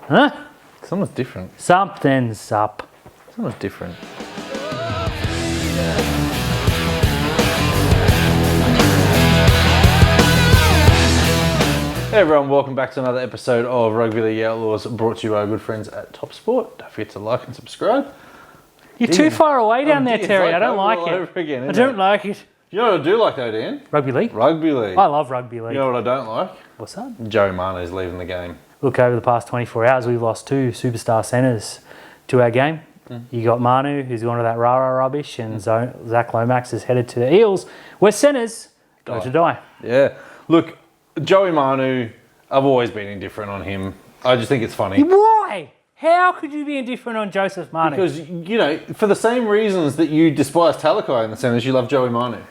Huh? Someone's different. Something's up. Someone's different. Hey everyone, welcome back to another episode of Rugby League Outlaws, brought to you by our good friends at Top Sport. Don't forget to like and subscribe. You're too far away down there, Terry. I don't like it. Again, I don't like it. You know what I do like though, Dan? Rugby league? Rugby league. I love rugby league. You know what I don't like? What's that? Joey Manu's leaving the game. Look, over the past 24 hours, we've lost two superstar centres to our game. You got Manu, who's gone to that rah-rah rubbish, and Zach Lomax is headed to the Eels, where centres go to die. Yeah. Look, Joey Manu, I've always been indifferent on him. I just think it's funny. Why? How could you be indifferent on Joseph Manu? Because, you know, for the same reasons that you despise Talakai in the centres, you love Joey Manu.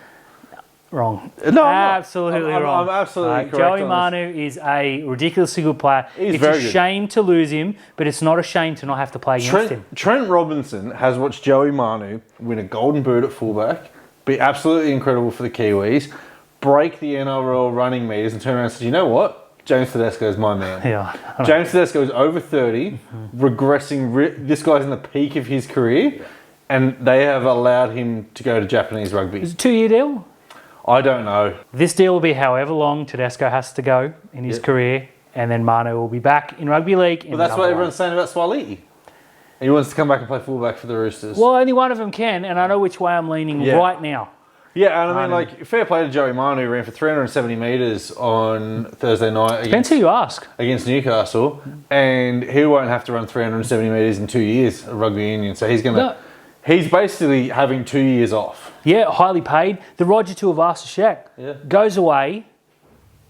Wrong. No, absolutely wrong. I'm absolutely correct. Joey Manu is a ridiculously good player. It's very a good. shame to lose him, but it's not a shame to not have to play against him. Trent Robinson has watched Joey Manu win a golden boot at fullback, be absolutely incredible for the Kiwis, break the NRL running meters, and turn around and say, you know what? James Tedesco is my man. Yeah. James Tedesco is over 30, regressing. This guy's in the peak of his career, and they have allowed him to go to Japanese rugby. Is it a 2-year deal? I don't know. This deal will be however long Tedesco has to go in his career, and then Manu will be back in rugby league. But that's what everyone's saying about Swaliti. He wants to come back and play fullback for the Roosters. Well, only one of them can, and I know which way I'm leaning right now. Yeah, and I mean, like, fair play to Joey Manu, who ran for 370 metres on Thursday night Depends who you ask. Against Newcastle, and he won't have to run 370 metres in 2 years of rugby union, so he's going to... He's basically having 2 years off. Yeah, highly paid. The Roger Tuivasa-Sheck goes away,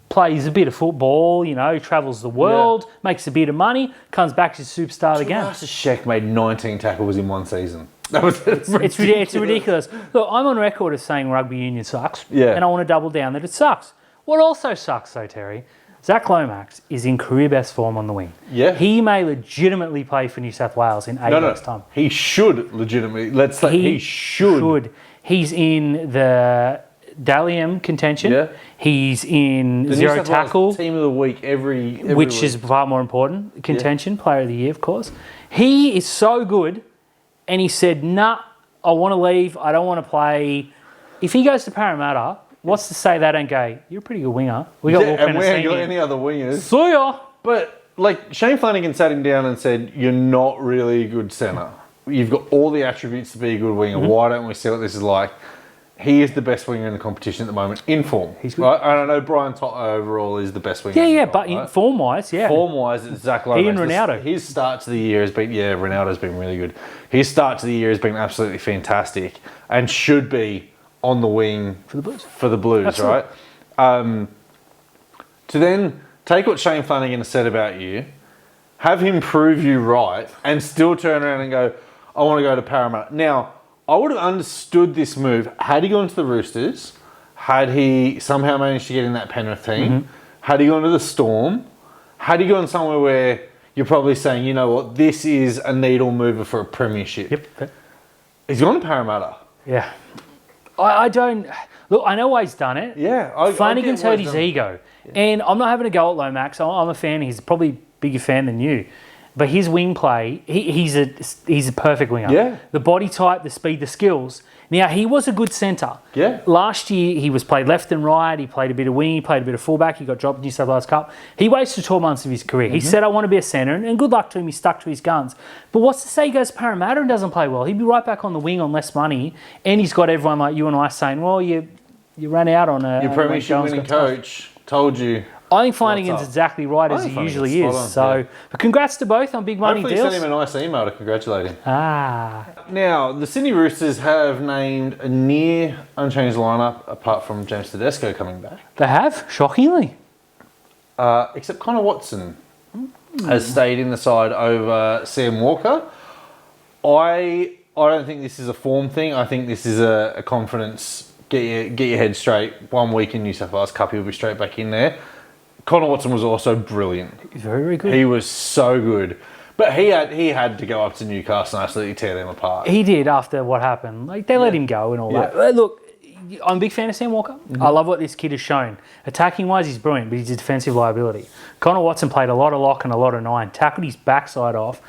plays a bit of football, you know, travels the world, makes a bit of money, comes back to superstar again. Tuivasa-Sheck made 19 tackles in one season. It's ridiculous. Look, I'm on record as saying rugby union sucks, and I want to double down that it sucks. What also sucks, though, Terry, Zach Lomax is in career best form on the wing. Yeah. He may legitimately play for New South Wales in 8 years' time. He should legitimately. Let's say he should. He's in the Dalian contention. Yeah. He's in the zero tackle. Team of the week every which week. Is far more important. Contention, player of the year, of course. He is so good, and he said, nah, I want to leave. I don't want to play. If he goes to Parramatta, what's to say they don't go, you're a pretty good winger. We got and we ain't got any other wingers. See ya. But, like, Shane Flanagan sat him down and said, you're not really a good centre. You've got all the attributes to be a good winger. Why don't we see what this is like? He is the best winger in the competition at the moment, in form. He's good. Right? And I know Brian To'o overall is the best winger. Yeah, but right? Form-wise, Form-wise, it's Zach Lomax. He and Ronaldo. His start to the year has been, Ronaldo's been really good. His start to the year has been absolutely fantastic and should be on the wing for the Blues. Absolutely. Right? To then take what Shane Flanagan has said about you, have him prove you right, and still turn around and go, I want to go to Parramatta. Now, I would have understood this move had he gone to the Roosters, had he somehow managed to get in that Penrith team, had he gone to the Storm, had he gone somewhere where you're probably saying, you know what, this is a needle mover for a premiership. Yep. He's gone to Parramatta. Yeah. I don't... Look, I know why he's done it. Yeah. Flanagan's hurt his ego. Yeah. And I'm not having a go at Lomax. I'm a fan. He's probably a bigger fan than you. But his wing play, he's a perfect winger. Yeah. The body type, the speed, the skills. Now, he was a good centre. Yeah. Last year, he was played left and right. He played a bit of wing. He played a bit of fullback. He got dropped in New South Wales Cup. He wasted 12 months of his career. He said, I want to be a centre. And good luck to him. He stuck to his guns. But what's to say he goes to Parramatta and doesn't play well? He'd be right back on the wing on less money. And he's got everyone like you and I saying, well, you ran out on a... Your premiership winning coach told you... I think Flanagan's exactly right as he usually is. But congrats to both on big money deals. Hopefully send him a nice email to congratulate him. Now, the Sydney Roosters have named a near unchanged lineup apart from James Tedesco coming back. They have, shockingly. Except Connor Watson has stayed in the side over Sam Walker. I don't think this is a form thing. I think this is a confidence. Get your head straight. 1 week in New South Wales Cup, he'll be straight back in there. Connor Watson was also brilliant. He's very, very good. He was so good. But he had to go up to Newcastle and absolutely tear them apart. He did after what happened. Like, they let him go and all that. Look, I'm a big fan of Sam Walker. I love what this kid has shown. Attacking-wise, he's brilliant, but he's a defensive liability. Connor Watson played a lot of lock and a lot of 9, tackled his backside off.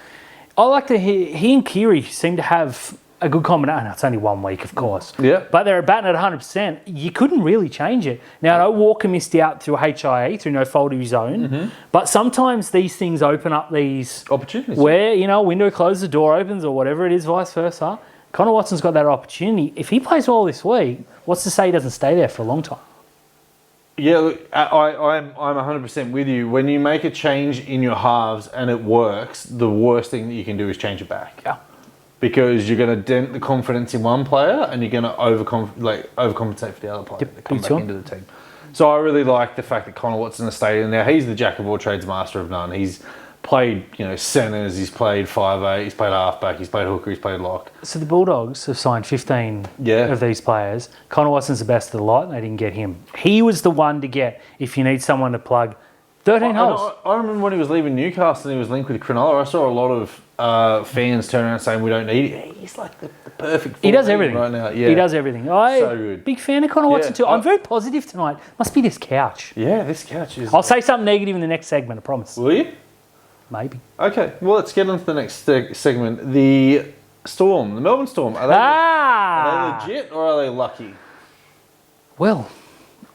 I like to hear, he and Keary seem to have a good combination. It's only 1 week, of course. Yeah. But they're batting at 100%. You couldn't really change it. Now, I know Walker missed out through HIA, through no fault of his own. But sometimes these things open up these... opportunities. Where, window closes, the door opens, or whatever it is, vice versa. Connor Watson's got that opportunity. If he plays well this week, what's to say he doesn't stay there for a long time? Yeah, look, I'm 100% with you. When you make a change in your halves and it works, the worst thing that you can do is change it back. Yeah. Because you're going to dent the confidence in one player and you're going to overcompensate for the other player to come back into the team. So I really like the fact that Connor Watson has stayed in there. He's the jack of all trades, master of none. He's played, centres, he's played 5'8", he's played halfback, he's played hooker, he's played lock. So the Bulldogs have signed 15 of these players. Connor Watson's the best of the lot, and they didn't get him. He was the one to get if you need someone to plug 13 holes. I remember when he was leaving Newcastle and he was linked with Cronulla, I saw a lot of fans turn around saying we don't need it. He's like the perfect He does everything right now. Yeah. He does everything. So good. Big fan of Connor Watson too. I'm very positive tonight. Must be this couch. Yeah, this couch is... I'll say something negative in the next segment, I promise. Will you? Maybe. Okay, well, let's get on to the next segment. The Storm, the Melbourne Storm. Are they legit or are they lucky? Well,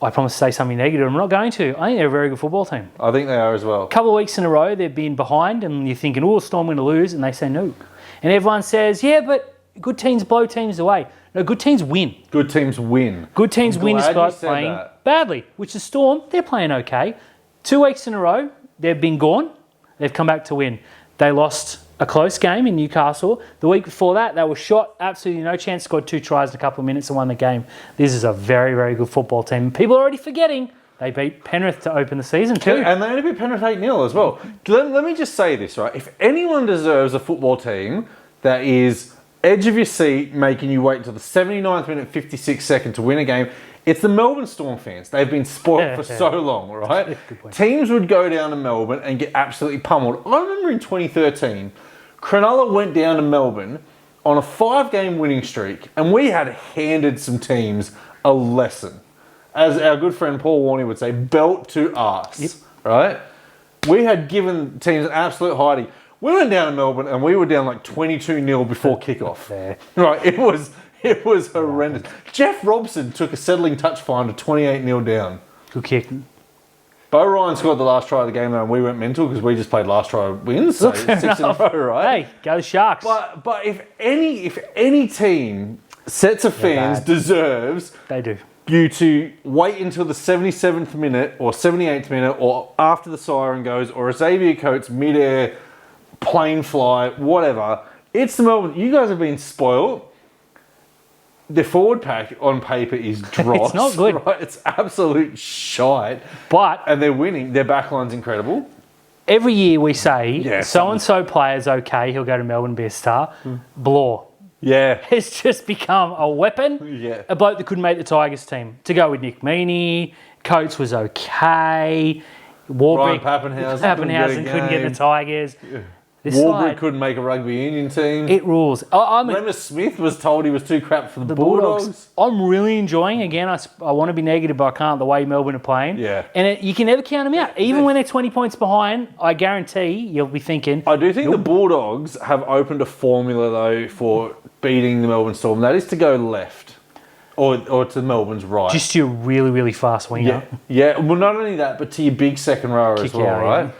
I promise to say something negative. I'm not going to. I think they're a very good football team. I think they are as well. A couple of weeks in a row, they've been behind and you're thinking, oh, Storm going to lose, and they say no. And everyone says, yeah, but good teams blow teams away. No, good teams win. Good teams win. Good teams win despite playing badly, which is Storm. They're playing okay. 2 weeks in a row, they've been gone. They've come back to win. They lost a close game in Newcastle. The week before that, they were shot, absolutely no chance, scored 2 tries in a couple of minutes and won the game. This is a very, very good football team. People are already forgetting they beat Penrith to open the season too. And they only beat Penrith 8-0 as well. Let me just say this, right? If anyone deserves a football team that is edge of your seat, making you wait until the 79th minute, 56th second to win a game, it's the Melbourne Storm fans. They've been spoiled for so long, right? Teams would go down to Melbourne and get absolutely pummeled. I remember in 2013, Cronulla went down to Melbourne on a 5-game winning streak, and we had handed some teams a lesson. As our good friend Paul Warney would say, belt to arse, right? We had given teams an absolute hiding. We went down to Melbourne and we were down like 22-0 before kickoff. Right, it was horrendous. Jeff Robson took a settling touch fine to 28-0 down. Good kick. Bo Ryan scored the last try of the game though, and we went mental because we just played last try wins. So 6 in a row, right? Hey, go the Sharks. But if any team, sets of fans deserves they do. You to wait until the 77th minute or 78th minute or after the siren goes or Xavier Coates mid-air plane fly, whatever. It's the Melbourne. You guys have been spoiled. The forward pack on paper is dross. It's not good. Right? It's absolute shite. And they're winning. Their backline's incredible. Every year we say, so-and-so player's okay, he'll go to Melbourne and be a star. Blore. Yeah. It's just become a weapon. Yeah. A bloke that couldn't make the Tigers team. To go with Nick Meaney, Coates was okay. Warbrick, Pappenhausen couldn't get the Tigers. Yeah. Warbrick couldn't make a rugby union team. It rules. Remember Smith was told he was too crap for the Bulldogs. I'm really enjoying, again, I want to be negative, but I can't, the way Melbourne are playing. Yeah. And you can never count them out. Even when they're 20 points behind, I guarantee you'll be thinking... I do think the Bulldogs have opened a formula, though, for beating the Melbourne Storm. That is to go left. Or to Melbourne's right. Just to your really, really fast winger. Yeah. Well, not only that, but to your big second rower as well, right? Yeah.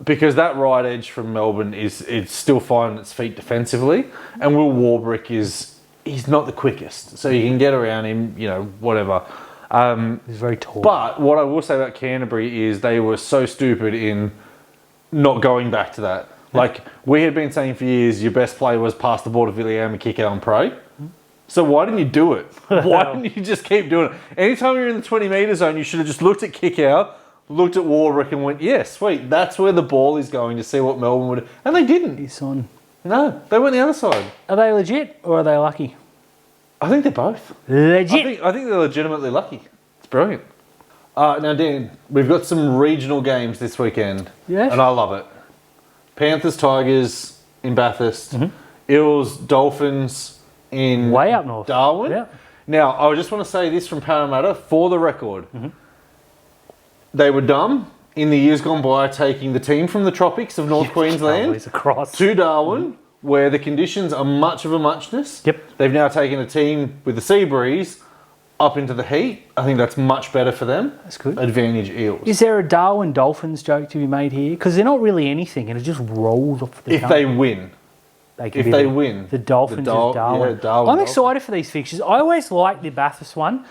Because that right edge from Melbourne it's still finding its feet defensively, and Will Warbrick he's not the quickest, so you can get around him, whatever. He's very tall. But what I will say about Canterbury is they were so stupid in not going back to that. Like we had been saying for years, your best play was pass the ball to Villiam and kick out and pray. So why didn't you do it? Why didn't you just keep doing it? Anytime you're in the 20-metre zone, you should have just looked at kick out, looked at Warbrick and went, yeah, sweet, that's where the ball is going to see what Melbourne would... And they didn't. He's on. No, they went the other side. Are they legit or are they lucky? I think they're both. Legit? I think they're legitimately lucky. It's brilliant. Now, Dan, we've got some regional games this weekend. Yeah. And I love it. Panthers, Tigers in Bathurst. Eels, Dolphins in way up north. Darwin. Yeah. Now, I just want to say this from Parramatta, for the record. They were dumb in the years gone by taking the team from the tropics of North Queensland to Darwin, where the conditions are much of a muchness. Yep. They've now taken a team with the sea breeze up into the heat. I think that's much better for them. That's good. Advantage Eels. Is there a Darwin Dolphins joke to be made here? Because they're not really anything, and it just rolls off the tongue. If they win. The Dolphins of Darwin. Yeah, Darwin. I'm excited for these fixtures. I always liked the Bathurst one.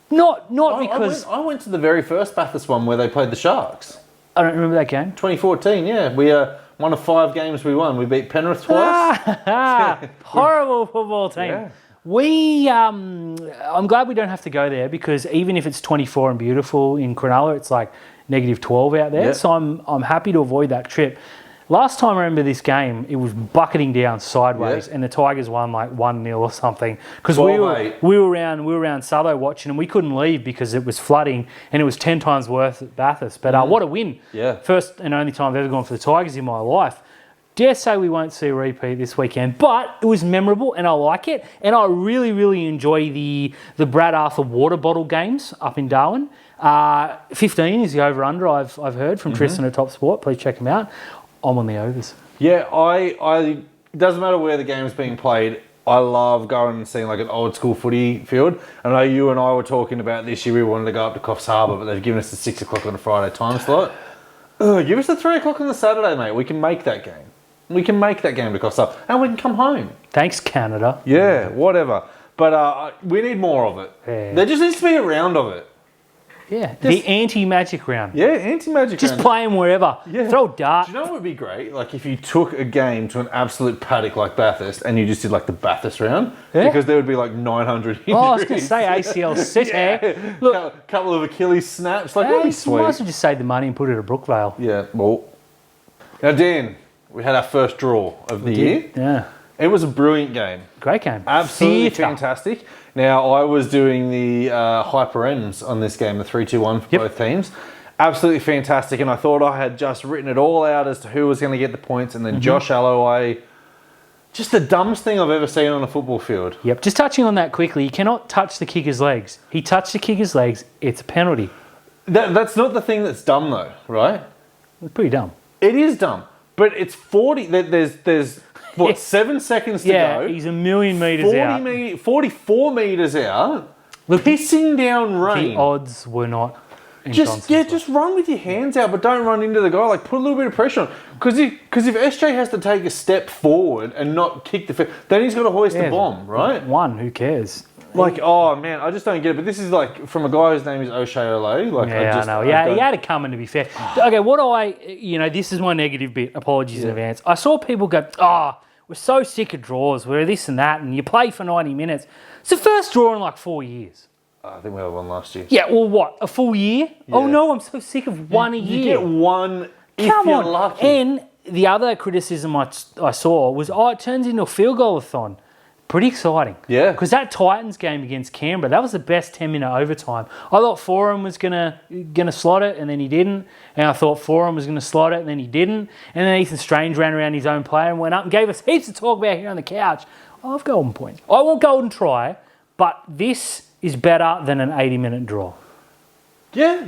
Not because... I went to the very first Bathurst one where they played the Sharks. I don't remember that game. 2014, yeah. We one of 5 games we won. We beat Penrith twice. Horrible football team. Yeah. I'm glad we don't have to go there, because even if it's 24 and beautiful in Cronulla, it's like -12 out there. Yep. So I'm happy to avoid that trip. Last time I remember this game, it was bucketing down sideways, and the Tigers won like 1-0 or something. Because we were around Southo watching, and we couldn't leave because it was flooding, and it was 10 times worse at Bathurst. But what a win! Yeah, first and only time I've ever gone for the Tigers in my life. Dare say we won't see a repeat this weekend, but it was memorable and I like it. And I really, really enjoy the Brad Arthur water bottle games up in Darwin. 15 is the over-under I've heard from Tristan at Top Sport. Please check him out. I'm on the overs. Yeah, it doesn't matter where the game's being played. I love going and seeing like an old school footy field. I know you and I were talking about this year we wanted to go up to Coffs Harbour, but they've given us the 6 o'clock on a Friday time slot. Give us the 3 o'clock on the Saturday, mate. We can make that game. We can make that game to Coffs Harbour, and we can come home. Thanks, Canada. Yeah, whatever. But we need more of it. Yeah. There just needs to be a round of it. Yeah, the anti-magic round. Yeah, anti-magic round. Just play them wherever. Yeah. Throw a dart. Do you know what would be great? Like if you took a game to an absolute paddock like Bathurst and you just did like the Bathurst round, because there would be like 900 injuries. Oh, I was going to say ACL City. Yeah. Look, a couple of Achilles snaps. Like, that'd be sweet. You might as well just save the money and put it at Brookvale. Yeah, well. Now, Dan, we had our first draw of the year. Yeah. It was a brilliant game. Great game. Absolutely fantastic. Now, I was doing the hyper ends on this game, the 3-2-1 for both teams. Absolutely fantastic. And I thought I had just written it all out as to who was going to get the points. And then Josh Alloway, just the dumbest thing I've ever seen on a football field. Yep. Just touching on that quickly, you cannot touch the kicker's legs. He touched the kicker's legs. It's a penalty. That's not the thing that's dumb, though, right? It's pretty dumb. It is dumb. But it's 40. There's 7 seconds to go. Yeah, he's a million metres out. 44 metres out. Pissing down rain. The odds were not in just run with your hands out, but don't run into the guy. Like, put a little bit of pressure on. Because if SJ has to take a step forward and not kick the field, then he's got to hoist the bomb, right? Who cares? Like, oh man, I just don't get it. But this is like from a guy whose name is O'Shea Olay. Like, I know. Yeah, he had it coming, to be fair. Okay, this is my negative bit. Apologies in advance. I saw people go, we're so sick of draws. We're this and that, and you play for 90 minutes. It's the first draw in like 4 years. I think we had one last year. Yeah, well, what? A full year? Yeah. Oh no, I'm so sick of one a year. You get one if you're lucky. And the other criticism I saw was, it turns into a field goal-a-thon. Pretty exciting. Yeah. Because that Titans game against Canberra, that was the best 10-minute overtime. I thought Forum was gonna slot it, and then he didn't. And I thought Forum was going to slot it, and then he didn't. And then Ethan Strange ran around his own player and went up and gave us heaps to talk about here on the couch. I love golden points. I want golden try, but this is better than an 80-minute draw. Yeah,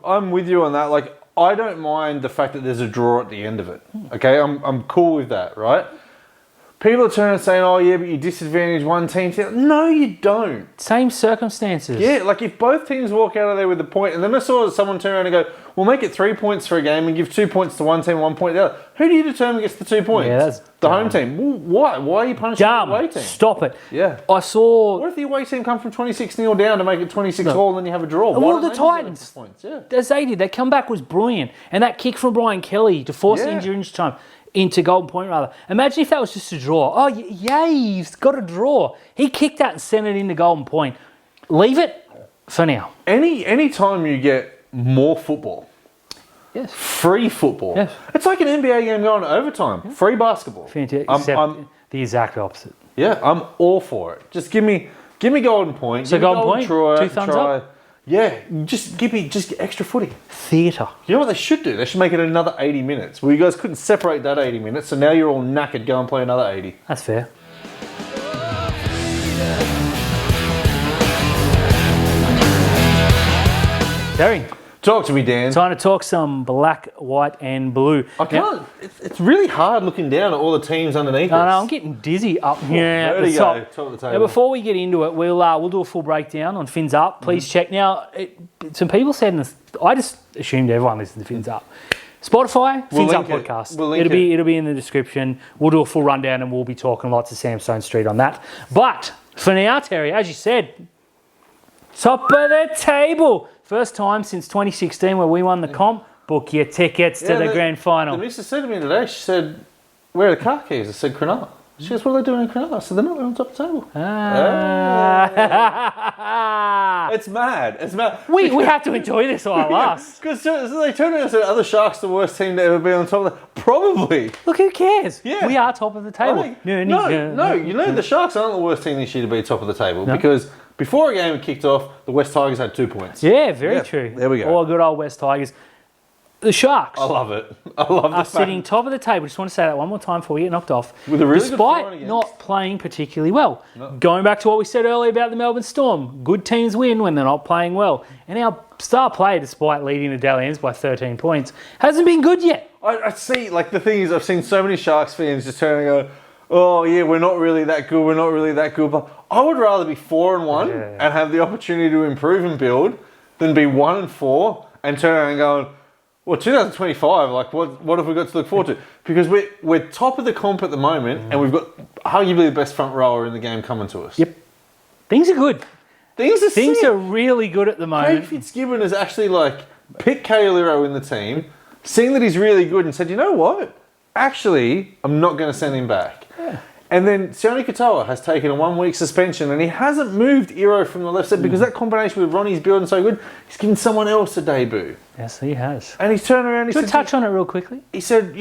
I'm with you on that. Like, I don't mind the fact that there's a draw at the end of it. Okay, I'm cool with that, right? People are turning and saying, oh yeah, but you disadvantage one team. No, you don't. Same circumstances. Yeah, like if both teams walk out of there with a point, and then I saw someone turn around and go, we'll make it 3 points for a game and give 2 points to one team, 1 point to the other. Who do you determine gets the 2 points? Yeah, that's the home team. Well, why? Why are you punishing the away team? Stop it. Yeah. I saw... What if the away team come from 26-0 down to make it 26-all and then you have a draw? Well, the Titans, points? Yeah. As they did, their comeback was brilliant. And that kick from Brian Kelly to force the injury time... into golden point, rather. Imagine if that was just a draw. Oh, yay, he's got a draw. He kicked that and sent it into golden point. Leave it for now. Any time you get more football, free football, it's like an NBA game going to overtime. Free basketball. Fantastic. Except the exact opposite. Yeah, I'm all for it. Just give me golden point. So golden point, 2 thumbs up? Yeah, just give me extra footy. Theatre. You know what they should do? They should make it another 80 minutes. Well, you guys couldn't separate that 80 minutes, so now you're all knackered. Go and play another 80. That's fair. Terry, Talk to me, Dan. time to talk some black, white, and blue. I can't. It's really hard looking down at all the teams underneath us. No, I'm getting dizzy up here at the top. Top of the Now, table. before we get into it, we'll do a full breakdown on Fins Up. Please check. Now, some people said, I just assumed everyone listens to Fins Up. Spotify, We'll Fins Up link it. podcast. We'll link It'll be in the description. We'll do a full rundown and we'll be talking lots of Samstone Street on that. But for now, Terry, as you said, top of the table. First time since 2016 where we won the comp. Book your tickets to the grand final. The missus said to me today, she said, "Where are the car keys?" I said, "Cronulla." She goes, "What are they doing in Cronulla?" I said, "They're not on top of the table." It's mad. It's mad. We have to enjoy this while it lasts. Because they turned around and said, "Are the Sharks the worst team to ever be on top of the?" Probably. Look, who cares? Yeah. We are top of the table. No. You know the Sharks aren't the worst team this year to be top of the table because before a game had kicked off, the West Tigers had 2 points. Yeah, very true. There we go. All good old West Tigers. The Sharks I love it. I love are sitting top of the table. Just want to say that one more time before we get knocked off. With a really good despite foreign against. not playing particularly well. No. Going back to what we said earlier about the Melbourne Storm, good teams win when they're not playing well. And our star player, despite leading the Dally-Ms by 13 points, hasn't been good yet. I see, like the thing is, I've seen so many Sharks fans just turn and go, "Oh yeah, we're not really that good. We're not really that good." But I would rather be 4-1 and have the opportunity to improve and build than be 1-4 and turn around and going, "Well, 2025, like what have we got to look forward to?" Because we're top of the comp at the moment, and we've got arguably the best front rower in the game coming to us. Yep, things are good. Things are really good at the moment. Craig Fitzgibbon has actually picked Kaoliro in the team, seen that he's really good, and said, "You know what? Actually, I'm not going to send him back." Yeah. And then Sione Katoa has taken a 1-week suspension, and he hasn't moved Iro from the left side because that combination with Ronnie's building so good. He's given someone else a debut. Yes, he has. And he's turned around. Can we touch on it real quickly? He said,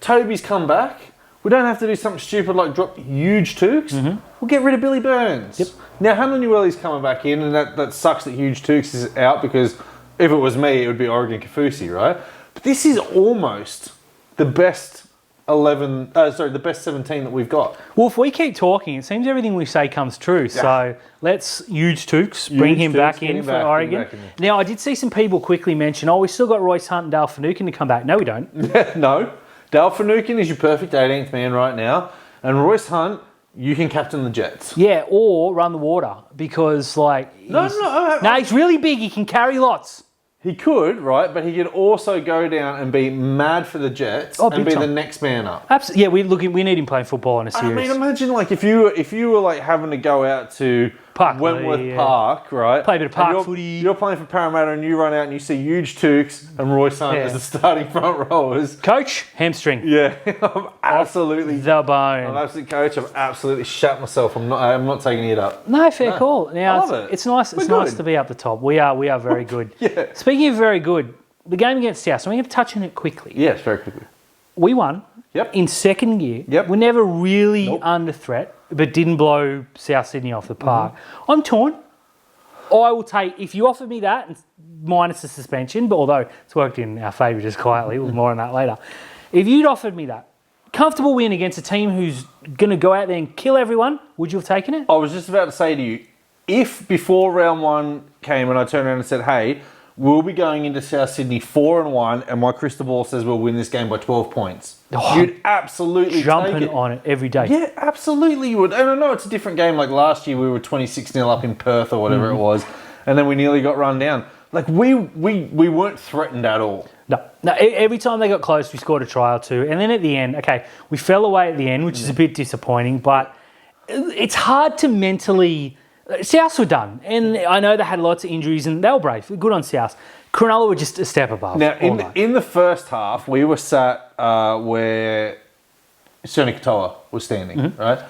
Toby's come back. We don't have to do something stupid like drop huge Tukes. Mm-hmm. We'll get rid of Billy Burns. Yep. Now, Hanunueli's coming back in, and that sucks that huge Tukes is out because if it was me, it would be Oregon Kafusi, right? But this is almost the best the best 17 that we've got. Well, if we keep talking, it seems everything we say comes true. Yeah. So let's huge Tukes, bring him back in for Oregon. Now, I did see some people quickly mention, we still got Royce Hunt and Dale Finucane to come back. No, we don't. No. Dale Finucane is your perfect 18th man right now. And Royce Hunt, you can captain the Jets. Yeah, or run the water because, he's really big. He can carry lots. He could, right? But he could also go down and be mad for the Jets and be the next man up. Absolutely. Yeah, we need him playing football in a series. I mean, imagine if you were having to go out to Wentworth Park, right? Play a bit of park footy. You're playing for Parramatta and you run out and you see huge Tukes and Royce Hunt as the starting front rowers. Coach, hamstring. Yeah, I'm absolutely the bone. I'm absolutely coach. I've absolutely shat myself. I'm not taking it up. No, fair call. Now, I love it. It's nice. It's nice to be up the top. We are very good. Yeah. Speaking of very good, the game against South. So we have to touch on it quickly. Yes, very quickly. We won. Yep. In second gear. Yep. We're never really under threat, but didn't blow South Sydney off the park. Mm-hmm. I'm torn. I will take, if you offered me that, minus the suspension, but although it's worked in our favour just quietly, we'll more on that later. If you'd offered me that, comfortable win against a team who's going to go out there and kill everyone, would you have taken it? I was just about to say to you, if before round one came and I turned around and said, "Hey, we'll be going into South Sydney 4-1, and my crystal ball says we'll win this game by 12 points," you'd absolutely jumping take it. on it every day. Yeah, absolutely you would. And I know it's a different game. Like last year, we were 26-0 up in Perth or whatever it was, and then we nearly got run down. Like we weren't threatened at all. No. Every time they got close, we scored a try or two, and then at the end, we fell away at the end, which is a bit disappointing. But it's hard to mentally. South were done, and I know they had lots of injuries, and they were brave. Good on South. Cronulla were just a step above. Now, in the first half, we were sat where Sione Katoa was standing, right?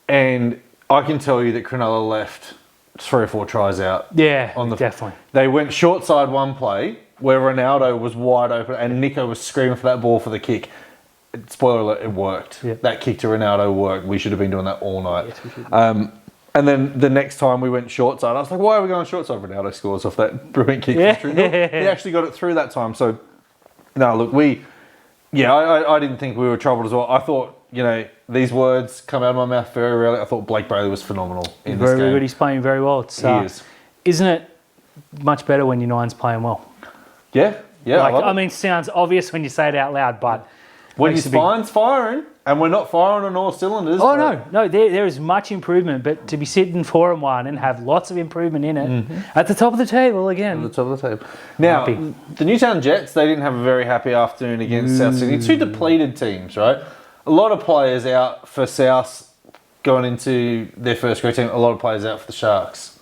And I can tell you that Cronulla left 3 or 4 tries out. Yeah, definitely. They went short side one play where Ronaldo was wide open and Nico was screaming for that ball for the kick. Spoiler alert, it worked. Yep. That kick to Ronaldo worked. We should have been doing that all night. Yes, we should. And then the next time we went short side, I was like, "Why are we going short side?" Ronaldo scores off that brilliant kick. Yeah. He actually got it through that time. So, no, look, I didn't think we were troubled as well. I thought, these words come out of my mouth very rarely. I thought Blake Brayley was phenomenal in this game. Very good. He's playing very well. He is. Isn't it much better when your nine's playing well. Yeah. I mean, it sounds obvious when you say it out loud, but when your spine's firing, and we're not firing on all cylinders. Oh, no, there is much improvement, but to be sitting 4-1 and have lots of improvement in it, at the top of the table again. At the top of the table. Now, the Newtown Jets, they didn't have a very happy afternoon against South Sydney. Two depleted teams, right? A lot of players out for South going into their first grade team. A lot of players out for the Sharks.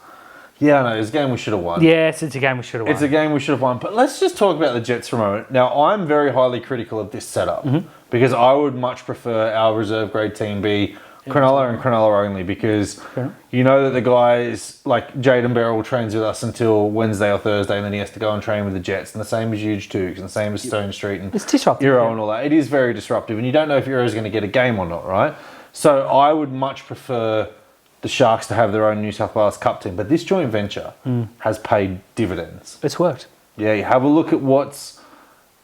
Yeah, I know. It's a game we should have won. Yes, it's a game we should have won. It's a game we should have won. But let's just talk about the Jets for a moment. Now, I'm very highly critical of this setup because I would much prefer our reserve grade team be Cronulla and Cronulla only, because you know that the guys like Jaden Beryl trains with us until Wednesday or Thursday, and then he has to go and train with the Jets, and the same as Huge Tukes, and the same as Stone Street and it's disruptive, Euro and all that. It is very disruptive, and you don't know if Euro is going to get a game or not, right? So I would much prefer the Sharks to have their own New South Wales Cup team, but this joint venture has paid dividends. It's worked. Yeah, you have a look at what's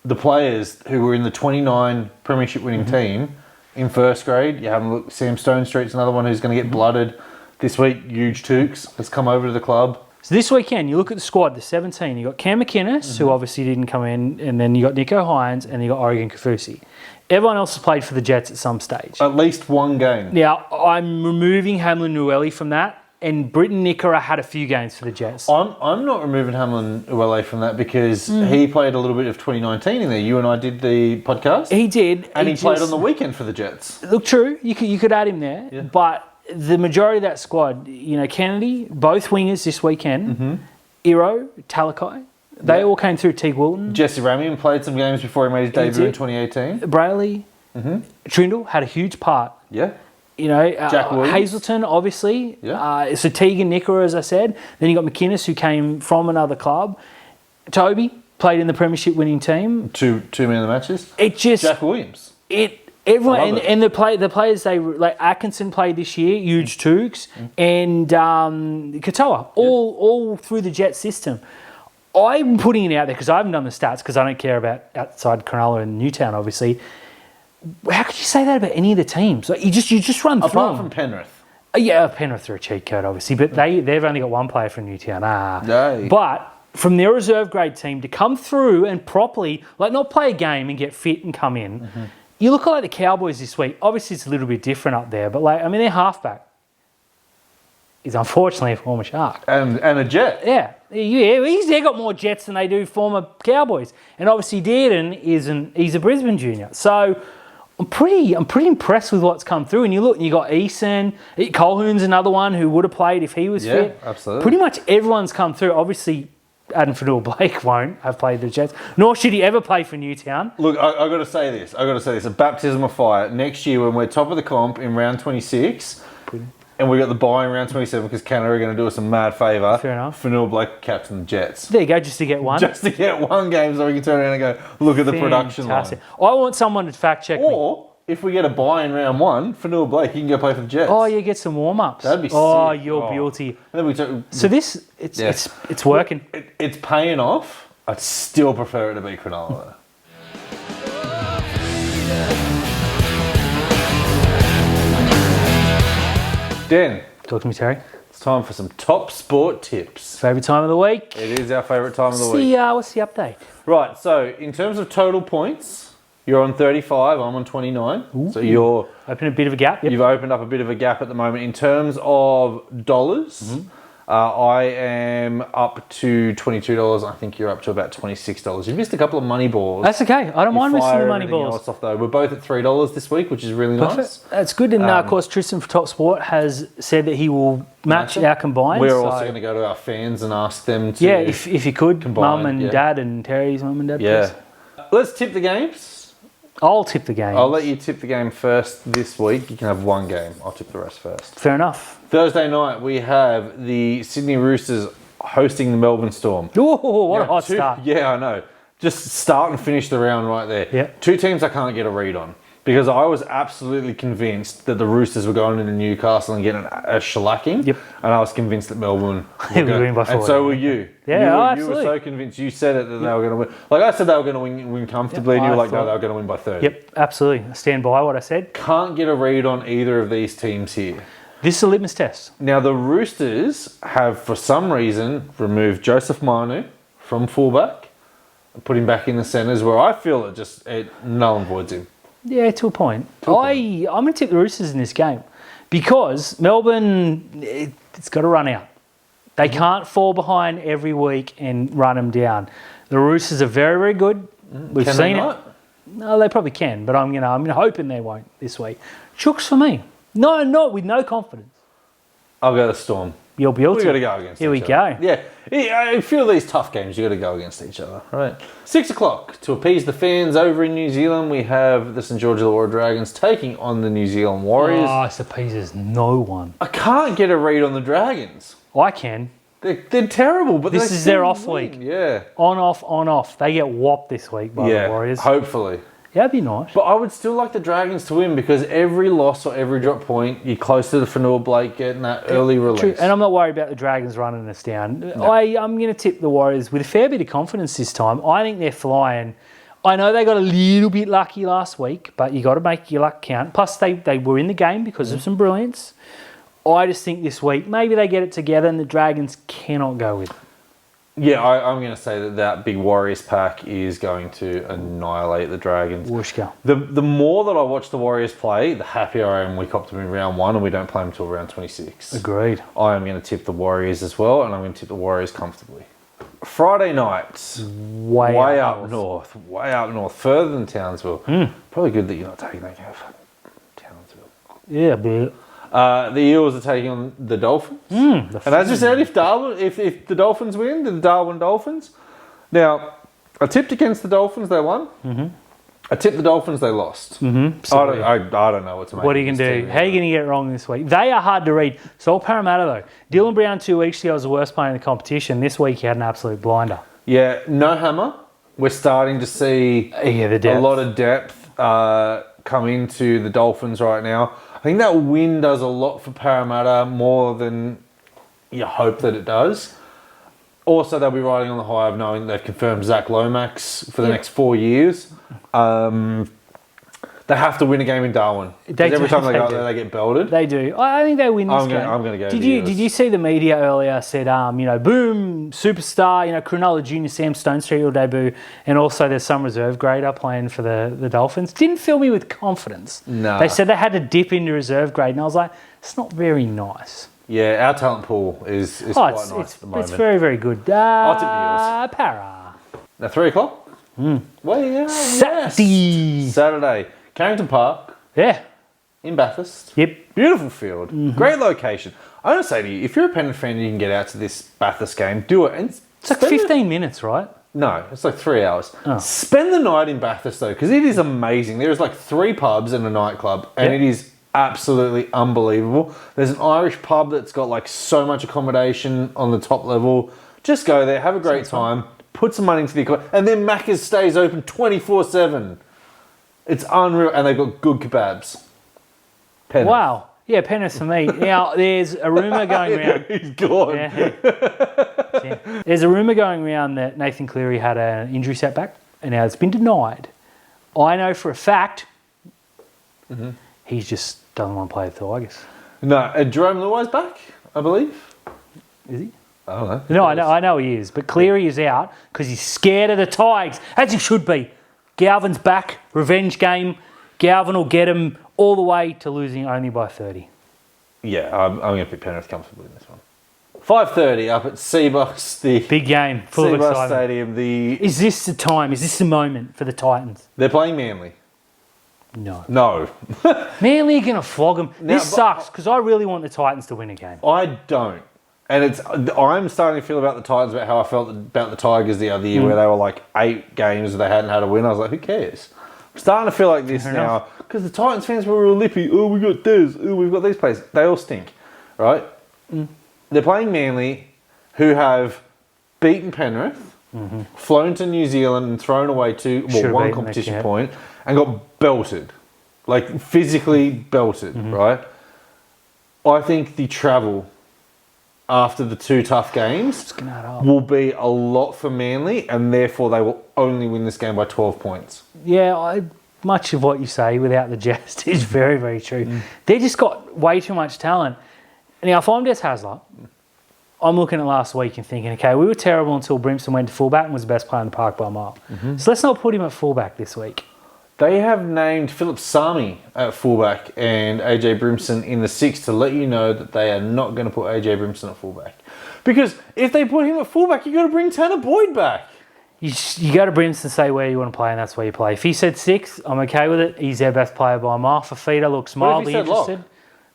the players who were in the 29 premiership winning team in first grade. You have a look. Sam Stone Street's another one who's going to get blooded this week. Huge Tukes has come over to the club. So this weekend, you look at the squad, the 17. You got Cam McInnes, who obviously didn't come in, and then you got Nico Hines, and you got Oregon Kaufusi. Everyone else has played for the Jets at some stage. At least one game. Now, I'm removing Hamlin Uele from that, and Britton Nickera had a few games for the Jets. I'm not removing Hamlin Uele from that because he played a little bit of 2019 in there. You and I did the podcast. He did. And he played on the weekend for the Jets. Look, true. You could add him there. But the majority of that squad, you know, Kennedy, both wingers this weekend, Iro, Talakai, they all came through. Teague Wilton. Jesse Ramian played some games before he made his debut in 2018. Brayley, Trindle had a huge part. Yeah. You know, Jack Hazelton, obviously. Yeah. So Teague and Nickera, as I said. Then you got McInnes, who came from another club. Toby played in the premiership winning team. Two man of the matches. It just Jack Williams. Everyone and the players they like Atkinson played this year, Huge Tukes, and Katoa, all through the Jet system. I'm putting it out there because I haven't done the stats because I don't care about outside Cronulla and Newtown, obviously. How could you say that about any of the teams? Like you just run through. Apart from Penrith. Yeah, Penrith are a cheat code, obviously, but they've only got one player from Newtown. No. But from their reserve grade team to come through and properly, like not play a game and get fit and come in. You look at like the Cowboys this week. Obviously, it's a little bit different up there, but like I mean, their halfback is unfortunately a former Shark and a Jet. Yeah, they got more Jets than they do former Cowboys, and obviously Dearden he's a Brisbane junior. So I'm pretty impressed with what's come through. And you look, and you got Eason, Colhoun's another one who would have played if he was fit. Yeah, absolutely. Pretty much everyone's come through. Obviously, Adam Fanua-Blake won't have played the Jets, nor should he ever play for Newtown. Look, I got to say this. A baptism of fire. Next year, when we're top of the comp in round 26, and we got the bye in round 27 because Canada are going to do us a mad favour. Fair enough. Fanua-Blake captain the Jets. There you go, just to get one. Just to get one game so we can turn around and go, look at the production line. I want someone to fact check me. Or, if we get a bye in round 1, Fanua-Blake, he can go play for the Jets. Oh, you get some warm-ups. That'd be sick. Oh, you're guilty. So this, it's working. It's paying off. I'd still prefer it to be Cronulla. Dan. Talk to me, Terry. It's time for some top sport tips. Favourite time of the week? It is our favourite time of the week. What's the update? Right, so in terms of total points, you're on 35, I'm on 29. Ooh. So you're... Open a bit of a gap. Yep. You've opened up a bit of a gap at the moment. In terms of dollars, I am up to $22. I think you're up to about $26. You've missed a couple of money balls. That's okay. I don't mind missing the money balls. Off, though. We're both at $3 this week, which is really nice. That's good. And of course, Tristan for Top Sport has said that he will match our combined. We're also going to go to our fans and ask them to... Yeah, if you could, Mum and Dad and Terry's Mum and Dad. Yeah. Please. Let's tip the games. I'll tip the game. I'll let you tip the game first this week. You can have one game. I'll tip the rest first. Fair enough. Thursday night, we have the Sydney Roosters hosting the Melbourne Storm. Oh, what a hot start. Yeah, I know. Just start and finish the round right there. Yeah. Two teams I can't get a read on. Because I was absolutely convinced that the Roosters were going into Newcastle and getting a shellacking. Yep. And I was convinced that Melbourne would win by 4. And so were you. Yeah, you were so convinced. You said it that they were going to win. Like I said they were going to win comfortably, and you were like, no, they were going to win by 30. Yep, absolutely. I stand by what I said. Can't get a read on either of these teams here. This is a litmus test. Now, the Roosters have, for some reason, removed Joseph Manu from fullback and put him back in the centres, where I feel it null and voids him. Yeah, to a point. I'm going to tip the Roosters in this game because Melbourne, it's got to run out. They can't fall behind every week and run them down. The Roosters are very, very good. We've seen it. No, they probably can, but I'm hoping they won't this week. Chooks for me. No, not with no confidence. I'll go the Storm. You'll be able to. We've got to go against each other. Here we go. Yeah, a few of these tough games, you've got to go against each other. Right. 6 o'clock, to appease the fans over in New Zealand, we have the St. George Illawarra Dragons taking on the New Zealand Warriors. Oh, it appeases no one. I can't get a read on the Dragons. I can. They're terrible, but this is their off week. Yeah. On, off. They get whopped this week by the Warriors. Hopefully. Yeah, that'd be nice. But I would still like the Dragons to win because every loss or every drop point, you're close to the Fanua Blake getting that early release. True. And I'm not worried about the Dragons running us down. No. I'm going to tip the Warriors with a fair bit of confidence this time. I think they're flying. I know they got a little bit lucky last week, but you got to make your luck count. Plus, they were in the game because of some brilliance. I just think this week, maybe they get it together and the Dragons cannot go with it. Yeah, I'm going to say that big Warriors pack is going to annihilate the Dragons. Whooshka. The more that I watch the Warriors play, the happier I am we cop them in round 1 and we don't play them until round 26. Agreed. I am going to tip the Warriors as well, and I'm going to tip the Warriors comfortably. Friday nights, way up north, further than Townsville. Probably good that you're not taking that game for Townsville. Yeah, but... the Eels are taking on the Dolphins. And as you said, if the Dolphins win, the Darwin Dolphins. Now, I tipped against the Dolphins, they won. I tipped the Dolphins, they lost. I don't know what to make. What are you going to do? How are you going to get it wrong this week? They are hard to read. So Parramatta, though. Dylan Brown 2 weeks ago was the worst player in the competition. This week he had an absolute blinder. Yeah, no hammer. We're starting to see a lot of depth come into the Dolphins right now. I think that win does a lot for Parramatta, more than you hope that it does. Also, they'll be riding on the high of knowing they've confirmed Zach Lomax for the next 4 years. They have to win a game in Darwin. Every time they go out there, they get belted. They do. I think they win this game. I'm going to go. Did you see the media earlier said, boom, superstar, Cronulla Junior Sam Stone Street will debut, and also there's some reserve grader playing for the Dolphins. Didn't fill me with confidence. No. They said they had to dip into reserve grade, and I was like, it's not very nice. Yeah, our talent pool is quite nice at the moment. It's very, very good. I'll tip the Eels. Para. Now, 3 o'clock? Well, yeah. Saturday. Carrington Park. Yeah. In Bathurst. Yep. Beautiful field. Great location. I'm going to say to you, if you're a Penrith fan and you can get out to this Bathurst game, do it. And it's like 15 minutes, right? No, it's like 3 hours. Oh. Spend the night in Bathurst, though, because it is amazing. There's like 3 pubs and a nightclub, and it is absolutely unbelievable. There's an Irish pub that's got like so much accommodation on the top level. Just go there, have a great time, put some money into the accommodation, and then Macca's stays open 24/7. It's unreal, and they've got good kebabs. Penrith. Wow. Yeah, Penrith for me. Now, there's a rumour going around. He's gone. Yeah. There's a rumour going around that Nathan Cleary had an injury setback, and now it's been denied. I know for a fact he just doesn't want to play the Tigers. No, Jerome Luai's back, I believe. Is he? I don't know. No, I know he is, but Cleary is out because he's scared of the Tigers, as he should be. Galvin's back, revenge game. Galvin will get him all the way to losing only by 30. Yeah, I'm going to pick Penrith comfortably in this one. 5:30 up at Seabox, the big game, full of excitement. Stadium. Is this the time? Is this the moment for the Titans? They're playing Manly. No. Manly are going to flog them. This sucks because I really want the Titans to win a game. I don't. And I'm starting to feel about the Titans about how I felt about the Tigers the other year, where they were like 8 games and they hadn't had a win. I was like, who cares? I'm starting to feel like this now because the Titans fans were real lippy. Oh, we got this. Oh, we've got these players. They all stink, right? They're playing Manly, who have beaten Penrith, flown to New Zealand and thrown away one competition point and got belted, like physically belted, right? I think the travel after the 2 tough games will be a lot for Manly, and therefore they will only win this game by 12 points. Yeah, much of what you say without the jest is very, very true. They just got way too much talent. Now, if I'm Des Hasler, I'm looking at last week and thinking, okay, we were terrible until Brimson went to fullback and was the best player in the park by a mile. So let's not put him at fullback this week. They have named Philip Sami at fullback and AJ Brimson in the 6 to let you know that they are not going to put AJ Brimson at fullback. Because if they put him at fullback, you've got to bring Tanner Boyd back. You go to Brimson and say where you want to play, and that's where you play. If he said 6, I'm okay with it. He's their best player by a mile. Fafita looks mildly interested. Lock?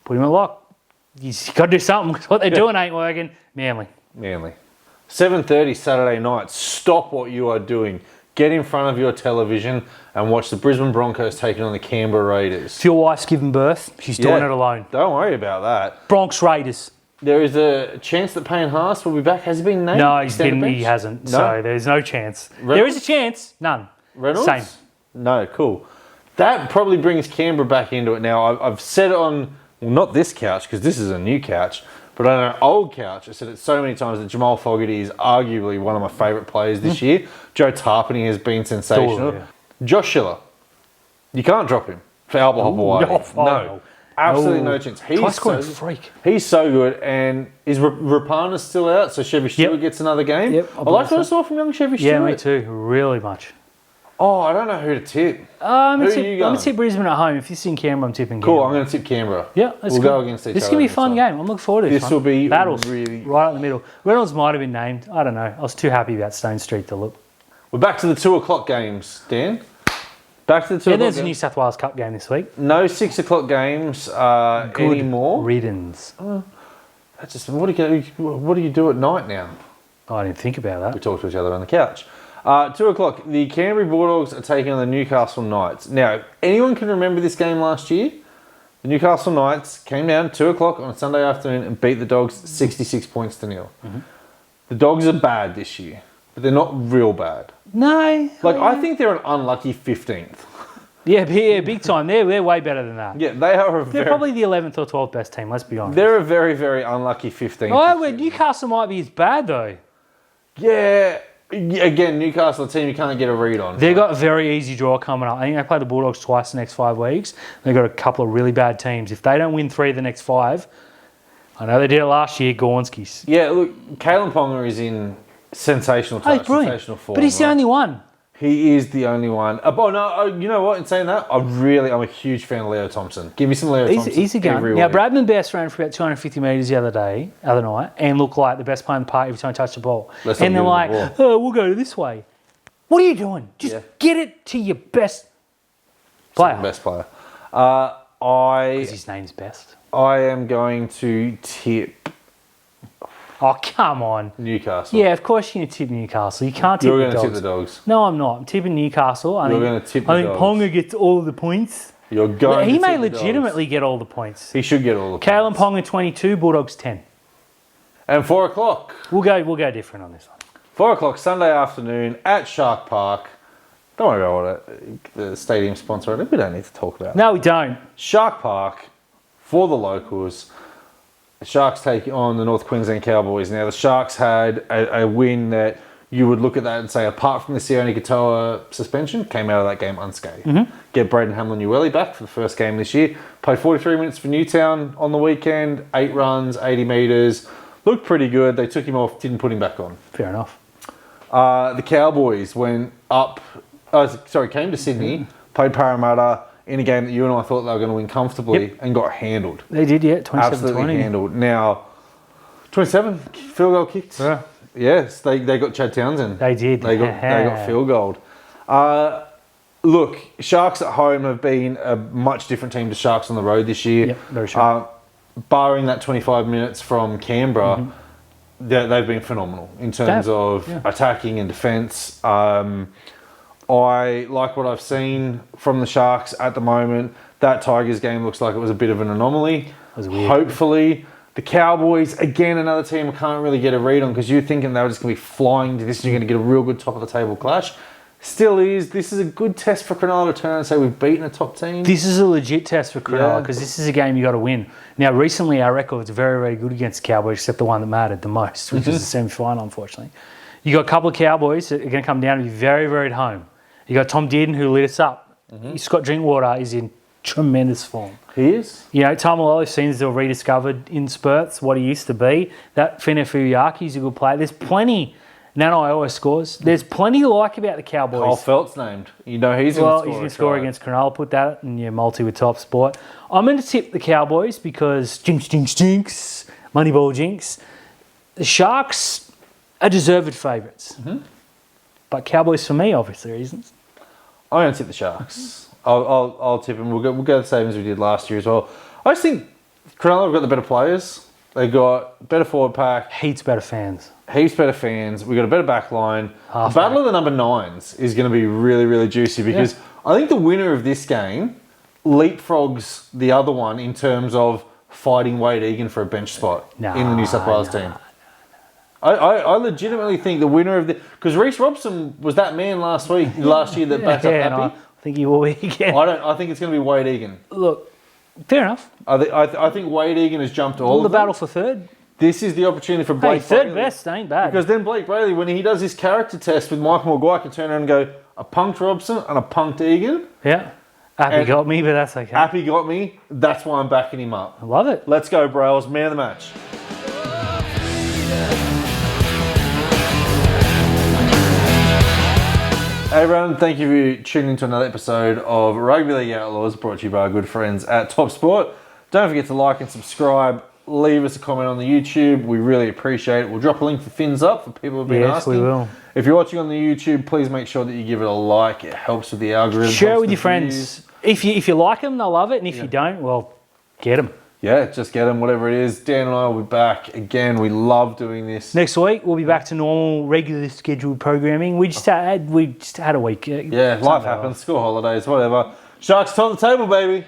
Put him at lock. You got to do something because what they're doing ain't working. Manly. 7:30 Saturday night. Stop what you are doing. Get in front of your television and watch the Brisbane Broncos taking on the Canberra Raiders. If your wife's giving birth, she's doing it alone. Don't worry about that. Bronx Raiders. There is a chance that Payne Haas will be back. Has he been named? No, he hasn't. No? So there's no chance. Reynolds? There is a chance. None. Reynolds? Same. No, cool. That probably brings Canberra back into it now. I've said it on, well, not this couch because this is a new couch, but on an old couch, I said it so many times that Jamal Fogarty is arguably one of my favourite players this year. Joe Tarpany has been sensational. Yeah. Josh Schiller, you can't drop him for Albert Hopewadi. No. Absolutely no chance. He's freak. He's so good. And is Rapana still out? So Chevy Stewart gets another game? Yep. I like what I saw from young Chevy Stewart. Yeah, me too. Really much. Oh, I don't know who to tip. I'm going to tip Brisbane at home. If you're in Canberra, I'm tipping Canberra. Cool, I'm going to tip Canberra. Yeah, we'll go against each other. This is going to be a fun game. I'm looking forward to this. This will be battles really... right in the middle. Reynolds might have been named. I don't know. I was too happy about Stone Street to look. We're back to the 2 o'clock games, Dan. Back to the 2 o'clock there's a New South Wales Cup game this week. No 6 o'clock games anymore. Riddance. That's just, what do you do at night now? I didn't think about that. We talk to each other on the couch. 2 o'clock, the Canterbury Bulldogs are taking on the Newcastle Knights. Now, anyone can remember this game last year? The Newcastle Knights came down 2 o'clock on a Sunday afternoon and beat the Dogs 66 points to 0. The Dogs are bad this year, but they're not real bad. No. I think they're an unlucky 15th. Yeah, big time. They're way better than that. Yeah, they are They're probably the 11th or 12th best team, let's be honest. They're a very, very unlucky 15th. Oh, Newcastle might be as bad, though. Yeah. Again, Newcastle, a team you can't get a read on. They've got a very easy draw coming up. I think they play the Bulldogs twice the next 5 weeks. They've got a couple of really bad teams. If they don't win 3 of the next 5, I know they did it last year, Gornskis. Yeah, look, Kalen Ponga is in sensational touch, sensational form. But he's the only one. He is the only one. You know what? In saying that, I'm a huge fan of Leo Thompson. Give me some Leo Thompson. He's a gun. Now, Bradman Best ran for about 250 metres the other night, and looked like the best player in the park every time he touched the ball. And they're like, we'll go this way. What are you doing? Just get it to your best player. Best player. Because his name's Best. I am going to tip... Oh, come on. Newcastle. Yeah, of course you're going to tip Newcastle. You can't tip the Dogs. You're going to tip the Dogs. No, I'm not. I'm tipping Newcastle. You're going to tip the Dogs. I think Ponga gets all the points. You're going He may legitimately get all the points. He should get all the points. Kalen Ponga 22, Bulldogs 10. And 4 o'clock. We'll go different on this one. 4 o'clock Sunday afternoon at Shark Park. Don't worry about what the stadium sponsor. We don't need to talk about it. No, we don't. Shark Park for the locals. The Sharks take on the North Queensland Cowboys. Now, the Sharks had a win that you would look at that and say, apart from the Sione Katoa suspension, came out of that game unscathed. Get Braden Hamlin-Uele back for the first game this year. Played 43 minutes for Newtown on the weekend. 8 runs, 80 metres. Looked pretty good. They took him off, didn't put him back on. Fair enough. The Cowboys came to Sydney, played Parramatta, in a game that you and I thought they were going to win comfortably and got handled. They did, 27-20. Absolutely handled. Now, 27, field goal kicked. Yeah. Yes, they got Chad Townsend. They did. They got field goal. Look, Sharks at home have been a much different team to Sharks on the road this year. Yep, very sure. Barring that 25 minutes from Canberra, they've been phenomenal in terms of attacking and defence. I like what I've seen from the Sharks at the moment. That Tigers game looks like it was a bit of an anomaly. It was weird. Hopefully. The Cowboys, again, another team I can't really get a read on because you're thinking they were just going to be flying to this and you're going to get a real good top-of-the-table clash. Still is. This is a good test for Cronulla to turn and say we've beaten a top team. This is a legit test for Cronulla because this is a game you got to win. Now, recently our record's very, very good against the Cowboys, except the one that mattered the most, which was the semi-final, unfortunately. You got a couple of Cowboys that are going to come down to be very, very at home. You got Tom Dearden, who lit us up Scott Drinkwater is in tremendous form. He is. You know, Tamalolo seems to have rediscovered in spurts what he used to be. That Fenefuyaki is a good player. There's plenty. Nanaioa scores. There's plenty to like about the Cowboys. Cole Felt's named. You know he's going to score against Cronulla. Put that in your multi with top sport. I'm going to tip the Cowboys because jinx, Moneyball jinx. The Sharks are deserved favourites. But Cowboys for me, obviously, reasons. I'm going to tip the Sharks. I'll tip them. We'll go the same as we did last year as well. I just think Cronulla have got the better players. They got better forward pack. Heaps better fans. We've got a better back line. The battle of the number 9s is going to be really, really juicy because I think the winner of this game leapfrogs the other one in terms of fighting Wade Egan for a bench spot in the New South Wales team. I legitimately think the winner of the... Because Reece Robson was that man last year that backed up Happy. I think he will be again. I think it's going to be Wade Egan. Look, fair enough. I think Wade Egan has jumped all the battle for third. This is the opportunity for Blake third Brayley. best ain't bad. Because then Blake Brayley, when he does his character test with Michael Maguire, can turn around and go, I punked Robson and I punked Egan. Yeah. Happy got me, but that's okay. Happy got me. That's why I'm backing him up. I love it. Let's go, Brails. Man of the match. Hey everyone, thank you for tuning into another episode of Rugby League Outlaws, brought to you by our good friends at Top Sport. Don't forget to like and subscribe. Leave us a comment on the YouTube. We really appreciate it. We'll drop a link for Fins Up for people who've been asking. Yes, we will. If you're watching on the YouTube, please make sure that you give it a like. It helps with the algorithm. Share it with your friends. If you like them, they'll love it. And if you don't, well, get them. Yeah, just get them, whatever it is. Dan and I will be back again. We love doing this. Next week, we'll be back to normal, regular scheduled programming. We just had a week. Yeah, life happens. School holidays, whatever. Sharks top of the table, baby.